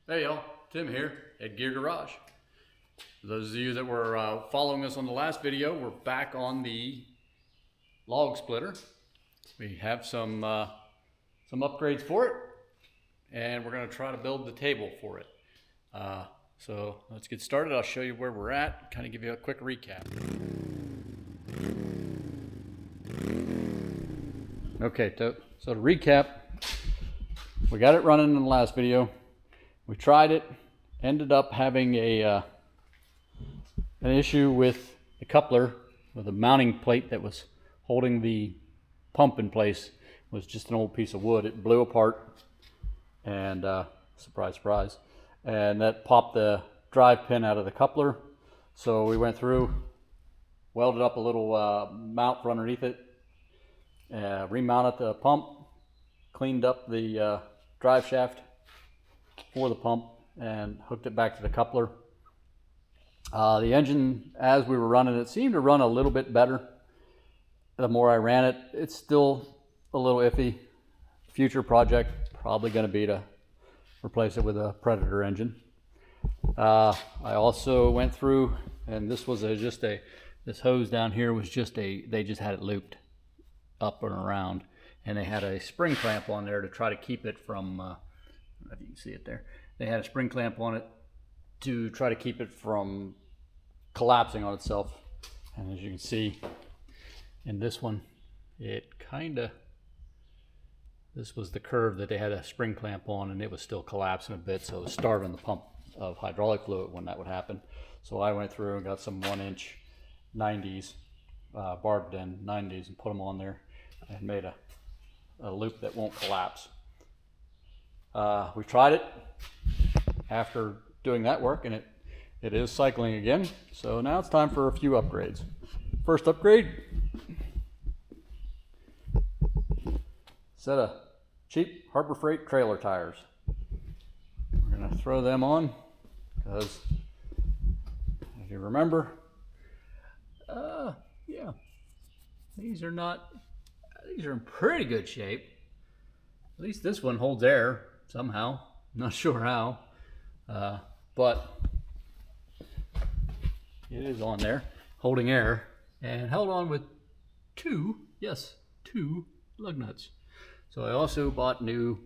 Hey y'all, Tim here at Gear Garage. For those of you that were following us on the last video, we're back on the log splitter. We have some upgrades for it, and we're going to try to build the table for it. So let's get started. I'll show you where we're at, kind of give you a quick recap. Okay, so to recap, we got it running in the last video. We tried it, ended up having an issue with the coupler, with the mounting plate that was holding the pump in place. It was just an old piece of wood. It blew apart, and surprise, surprise, and that popped the drive pin out of the coupler. So we went through, welded up a little mount for underneath it, remounted the pump, cleaned up the drive shaft for the pump, and hooked it back to the coupler. The engine, as we were running it, seemed to run a little bit better. The more I ran it, it's still a little iffy. Future project probably going to be to replace it with a Predator engine. I also went through, and this was this hose down here was they just had it looped up and around, and they had a spring clamp on there to try to keep it from, I don't know if you can see it there. They had a spring clamp on it to try to keep it from collapsing on itself. And as you can see in this one, this was the curve that they had a spring clamp on, and it was still collapsing a bit, so it was starving the pump of hydraulic fluid when that would happen. So I went through and got some 1-inch 90s, barbed end 90s, and put them on there and made a loop that won't collapse. We tried it after doing that work, and it is cycling again. So now it's time for a few upgrades. First upgrade, set of cheap Harbor Freight trailer tires. We're going to throw them on because, if you remember, yeah, these are in pretty good shape. At least this one holds air somehow. Not sure how, but it is on there, holding air, and held on with two lug nuts. So I also bought new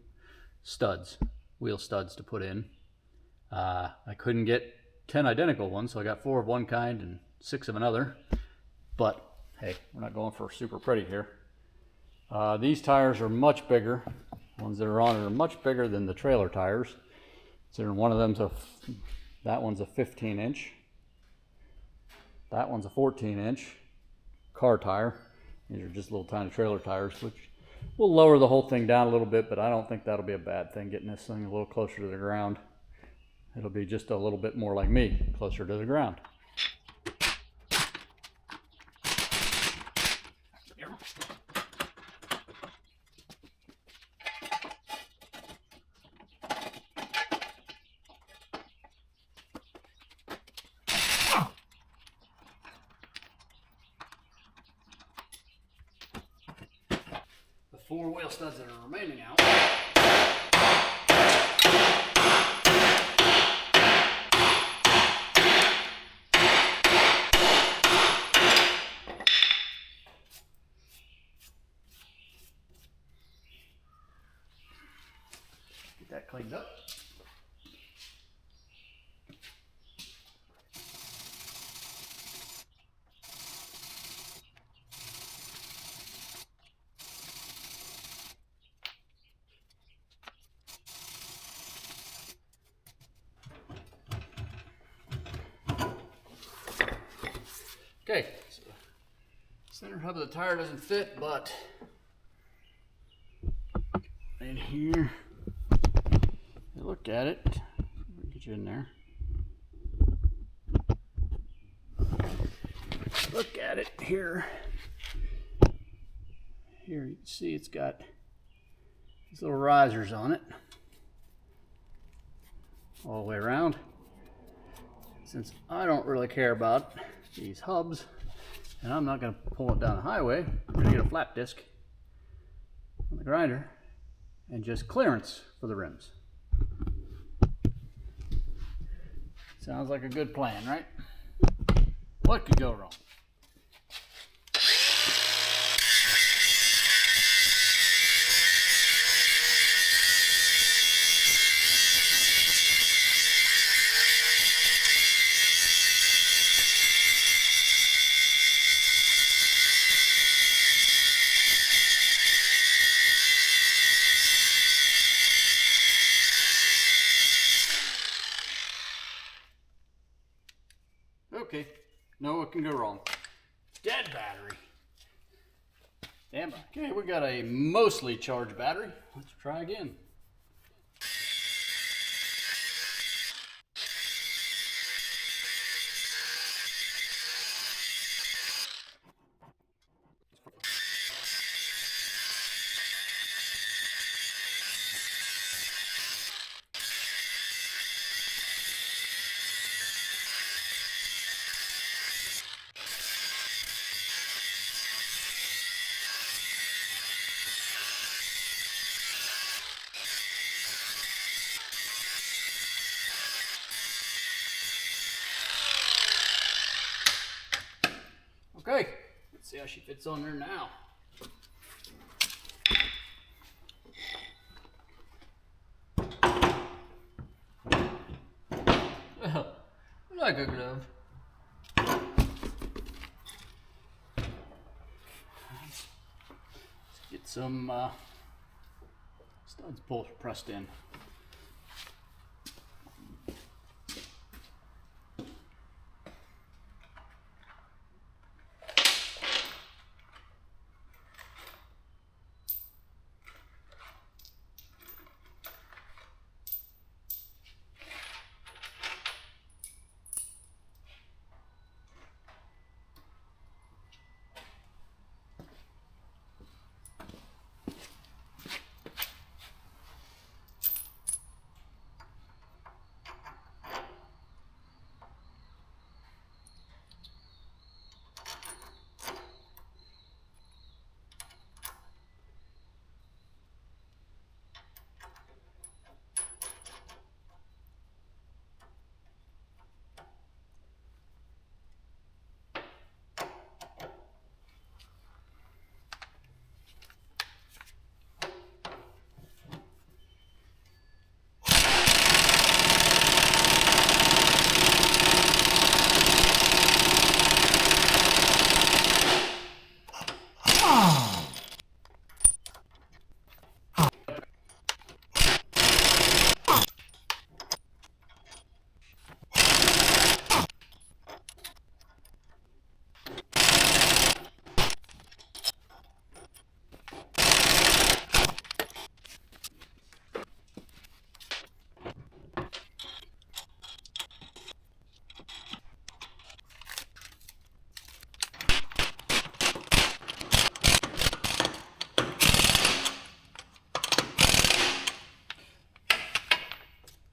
studs, wheel studs to put in. I couldn't get 10 identical ones, so I got 4 of one kind and 6 of another. But hey, we're not going for super pretty here. These tires are much bigger. The ones that are on it are much bigger than the trailer tires. So one of them's that one's a 15-inch. That one's a 14-inch car tire. These are just little tiny trailer tires, which will lower the whole thing down a little bit, but I don't think that'll be a bad thing, getting this thing a little closer to the ground. It'll be just a little bit more like me, closer to the ground. The 4 wheel studs that are remaining out. Get that cleaned up. Okay, so center hub of the tire doesn't fit, but in here, look at it. Get you in there. Look at it here. Here you can see it's got these little risers on it all the way around. Since I don't really care about these hubs, and I'm not going to pull it down the highway, I'm going to get a flat disc on the grinder and just clearance for the rims. Sounds like a good plan, right? What could go wrong? Okay, no, what can go wrong? Dead battery. Damn. Okay, we got a mostly charged battery. Let's try again. Okay, let's see how she fits on there now. Well, like a glove. Let's get some studs pressed in.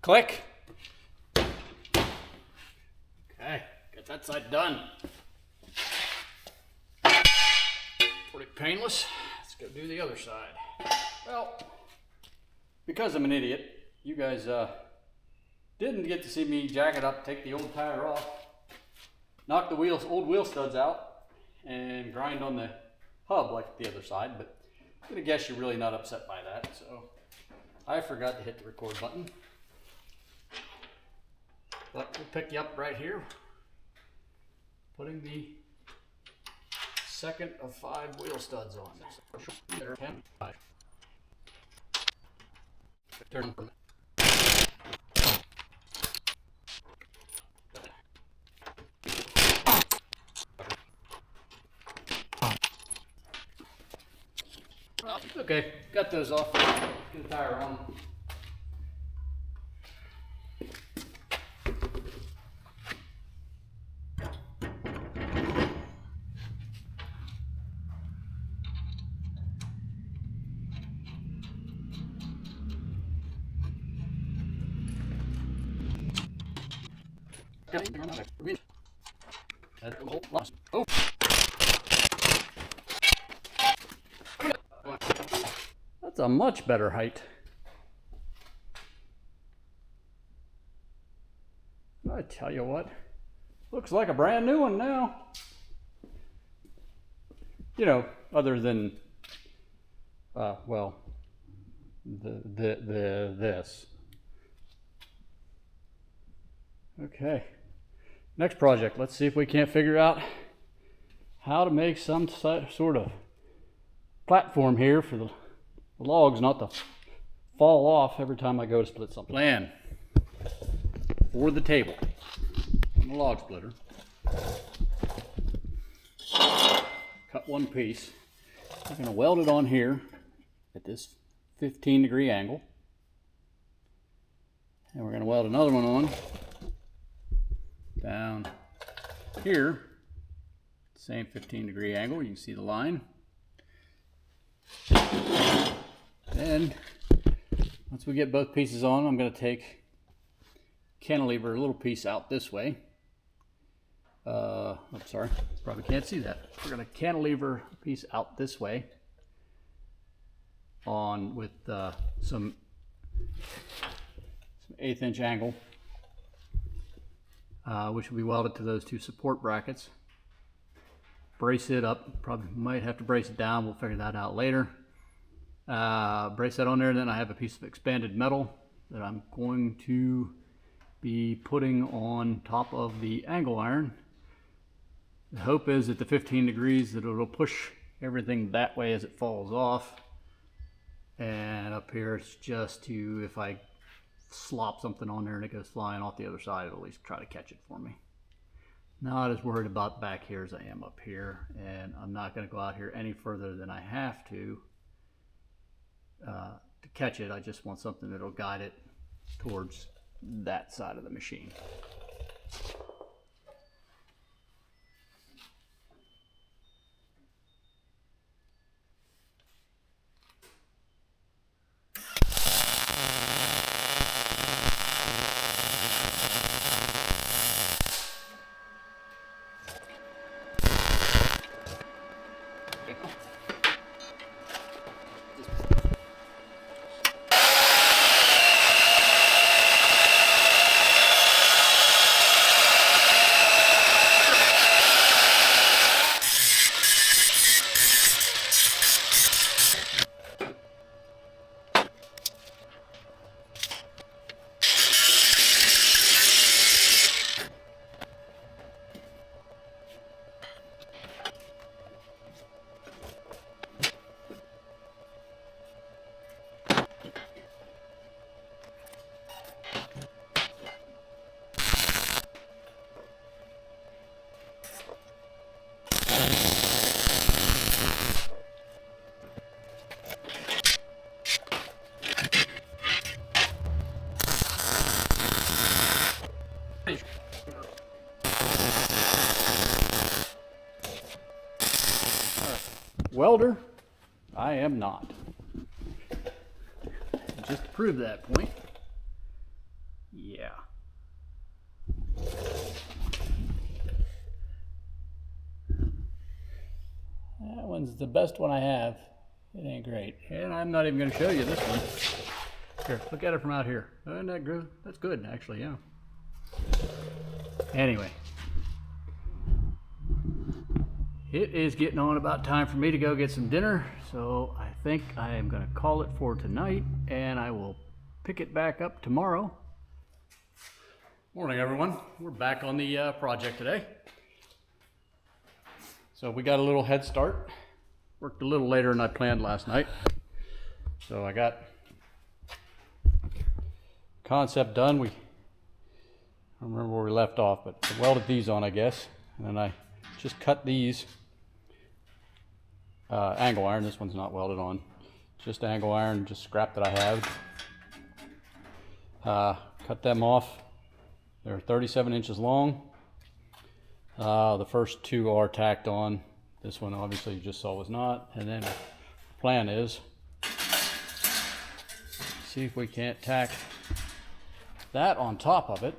Click. Okay, got that side done. Pretty painless. Let's go do the other side. Well, because I'm an idiot, you guys didn't get to see me jack it up, take the old tire off, knock the old wheel studs out, and grind on the hub like the other side, but I'm gonna guess you're really not upset by that, so I forgot to hit the record button. But we'll pick you up right here, putting the second of 5 wheel studs on. There, 10, 5. Turn. Okay, got those off. Get the tire on. Oh. That's a much better height. I tell you what, looks like a brand new one now. You know, other than, well, this. Okay, next project. Let's see if we can't figure out how to make some sort of platform here for the logs not to fall off every time I go to split something. Plan for the table on the log splitter. Cut one piece. I'm going to weld it on here at this 15-degree angle. And we're going to weld another one on down here, same 15-degree angle. You can see the line. Then once we get both pieces on, I'm going to take cantilever a little piece out this way. I'm sorry, probably can't see that. We're going to cantilever a piece out this way on with some 1/8 inch angle, which will be welded to those two support brackets. Brace it up. Probably might have to brace it down. We'll figure that out later. Brace that on there, and then I have a piece of expanded metal that I'm going to be putting on top of the angle iron. The hope is at the 15 degrees that it'll push everything that way as it falls off. And up here it's just to, if I slop something on there and it goes flying off the other side, it'll at least try to catch it for me. Not as worried about back here as I am up here, and I'm not going to go out here any further than I have to catch it. I just want something that'll guide it towards that side of the machine. Welder, I am not. Just to prove that point, yeah. That one's the best one I have. It ain't great. And I'm not even going to show you this one. Here, look at it from out here. Isn't that good? That's good, actually, yeah. Anyway. It is getting on about time for me to go get some dinner, so I think I am going to call it for tonight, and I will pick it back up tomorrow. Morning, everyone. We're back on the project today. So we got a little head start. Worked a little later than I planned last night. So I got concept done. I don't remember where we left off, but I welded these on, I guess, and then I just cut these angle iron. This one's not welded on, just angle iron, just scrap that I have. Cut them off. They're 37 inches long. The first two are tacked on. This one obviously you just saw was not. And then the plan is see if we can't tack that on top of it,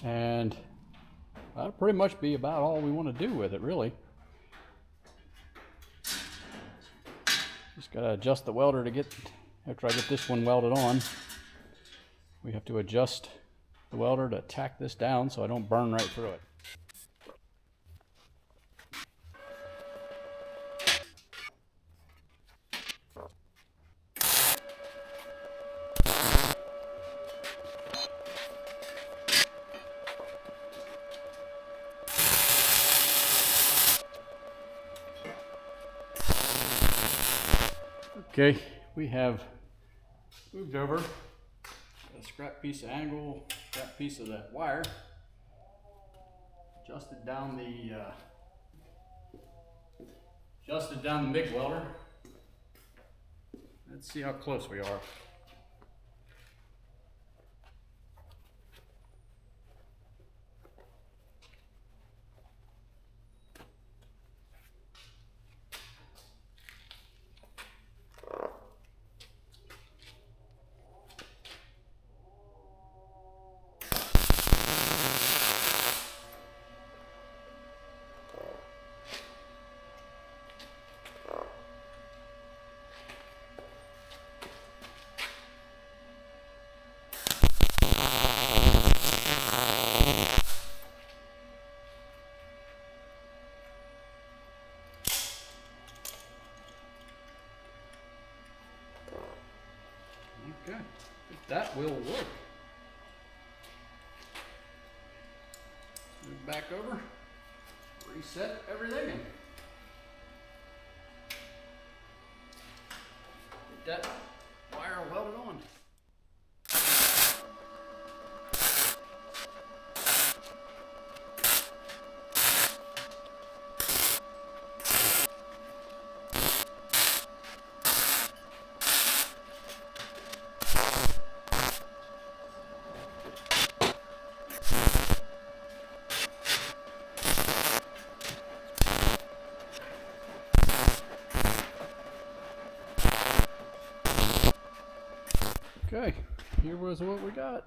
and that'll pretty much be about all we want to do with it, really. Just gotta adjust the welder to get, after I get this one welded on, we have to adjust the welder to tack this down so I don't burn right through it. Okay, we have moved over a scrap piece of angle, scrap piece of that wire, adjusted down the MIG welder. Let's see how close we are. Okay, that will work. Move back over, reset everything, and get that wire welded on. Okay, here was what we got.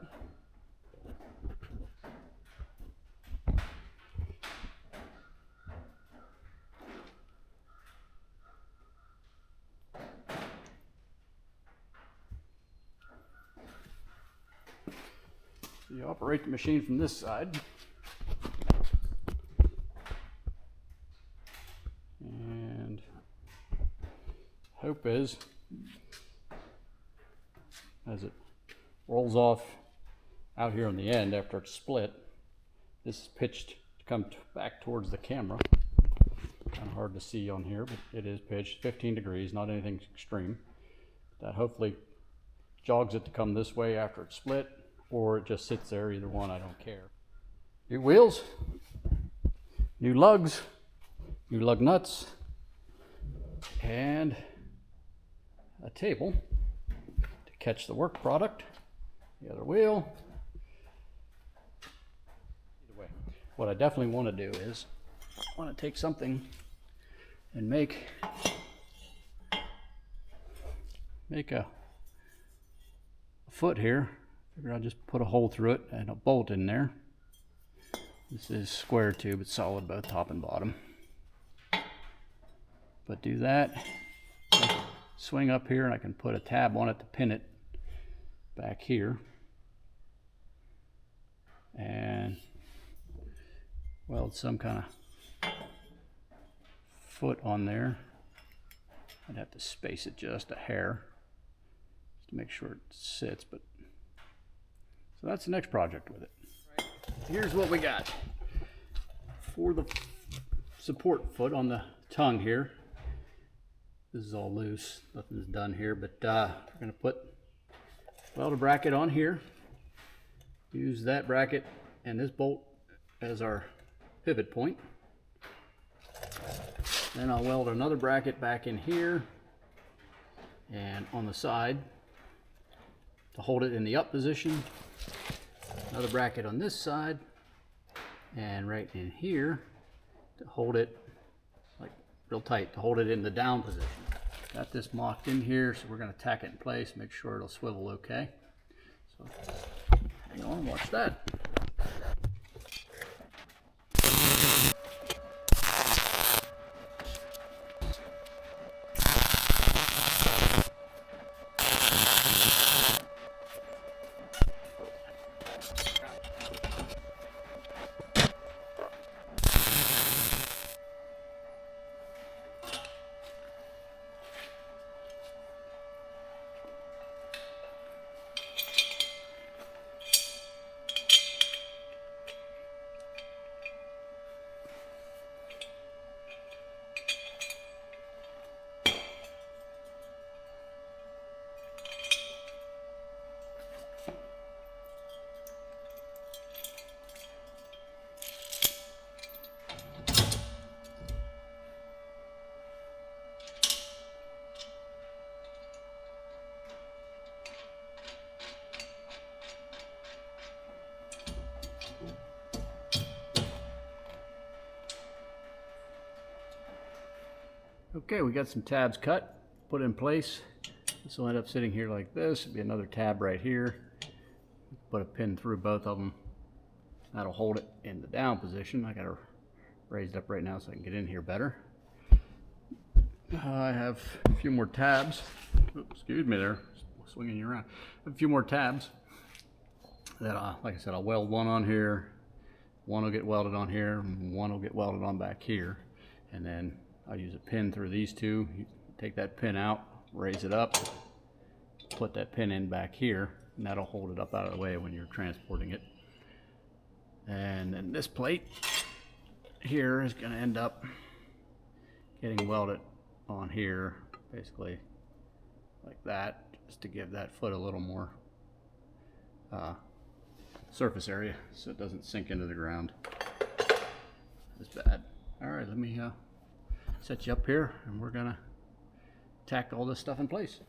You operate the machine from this side. And hope is, as it rolls off out here on the end after it's split, this is pitched to come back towards the camera. Kind of hard to see on here, but it is pitched 15 degrees, not anything extreme. That hopefully jogs it to come this way after it's split, or it just sits there, either one, I don't care. New wheels, new lugs, new lug nuts, and a table to catch the work product, the other wheel. Either way, what I definitely want to do is I want to take something and make a foot here. Figure I'll just put a hole through it and a bolt in there. This is square tube, it's solid both top and bottom. But do that, swing up here, and I can put a tab on it to pin it back here. And weld some kind of foot on there. I'd have to space it just a hair just to make sure it sits, but so that's the next project with it. Here's what we got for the support foot on the tongue here. This is all loose, nothing's done here, but we're going to weld a bracket on here. Use that bracket and this bolt as our pivot point. Then I'll weld another bracket back in here and on the side to hold it in the up position. Another bracket on this side and right in here to hold it like real tight, to hold it in the down position. Got this mocked in here, so we're going to tack it in place, make sure it'll swivel okay. So hang on, watch that. Okay, we got some tabs cut, put in place. This will end up sitting here like this. It'll be another tab right here. Put a pin through both of them. That'll hold it in the down position. I gotta raise it up right now so I can get in here better. I have a few more tabs. Oops, excuse me there, swinging you around. A few more tabs that, like I said, I'll weld one on here. One will get welded on here, and one will get welded on back here. And then I'll use a pin through these two. You take that pin out, raise it up, put that pin in back here, and that'll hold it up out of the way when you're transporting it. And then this plate here is going to end up getting welded on here, basically like that, just to give that foot a little more surface area so it doesn't sink into the ground as bad. All right, let me set you up here, and we're gonna tack all this stuff in place.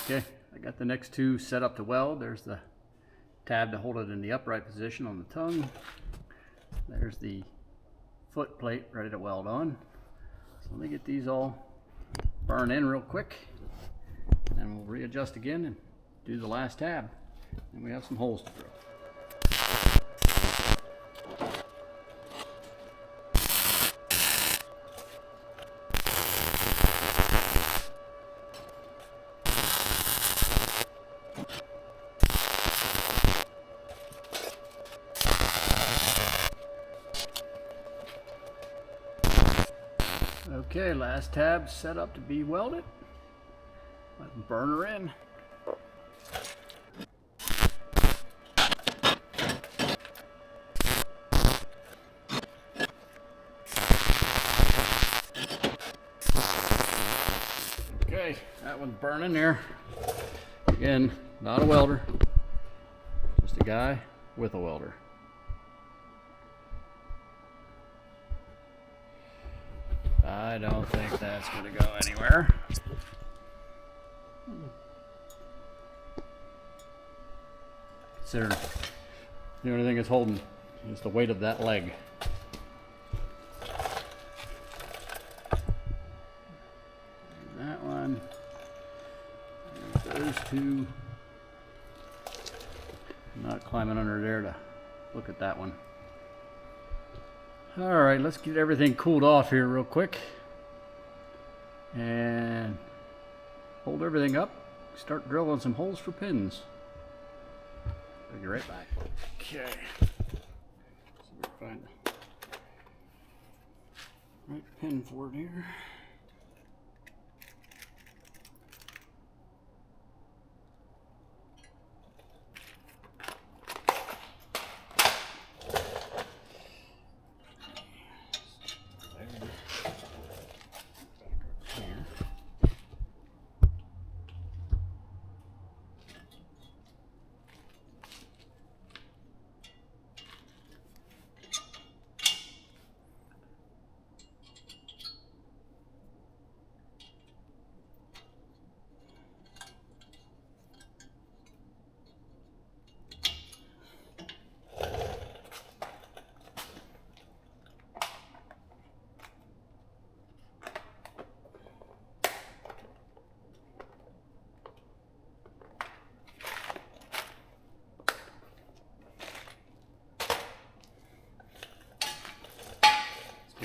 Okay, I got the next two set up to weld. There's the tab to hold it in the upright position on the tongue. There's the foot plate ready to weld on. So let me get these all burned in real quick, and we'll readjust again and do the last tab. And we have some holes to drill. Okay, last tab set up to be welded. Let's burn her in. Okay, that one's burning there. Again, not a welder, just a guy with a welder. I don't think that's going to go anywhere. Consider the only thing it's holding is the weight of that leg. And that one. There's those two. I'm not climbing under there to look at that one. All right, let's get everything cooled off here real quick and hold everything up. Start drilling some holes for pins. I'll be right back. Okay. So we'll find the right pin for it here.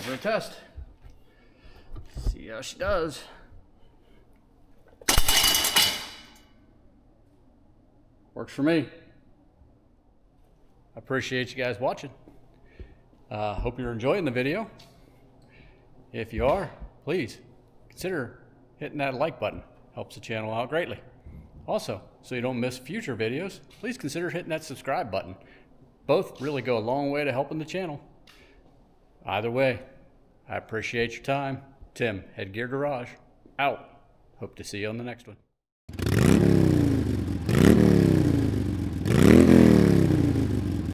give her a test. See how she does. Works for me. I appreciate you guys watching. Hope you're enjoying the video. If you are, please consider hitting that like button. Helps the channel out greatly. Also, so you don't miss future videos, please consider hitting that subscribe button. Both really go a long way to helping the channel. Either way, I appreciate your time. Tim, Headgear Garage, out. Hope to see you on the next one.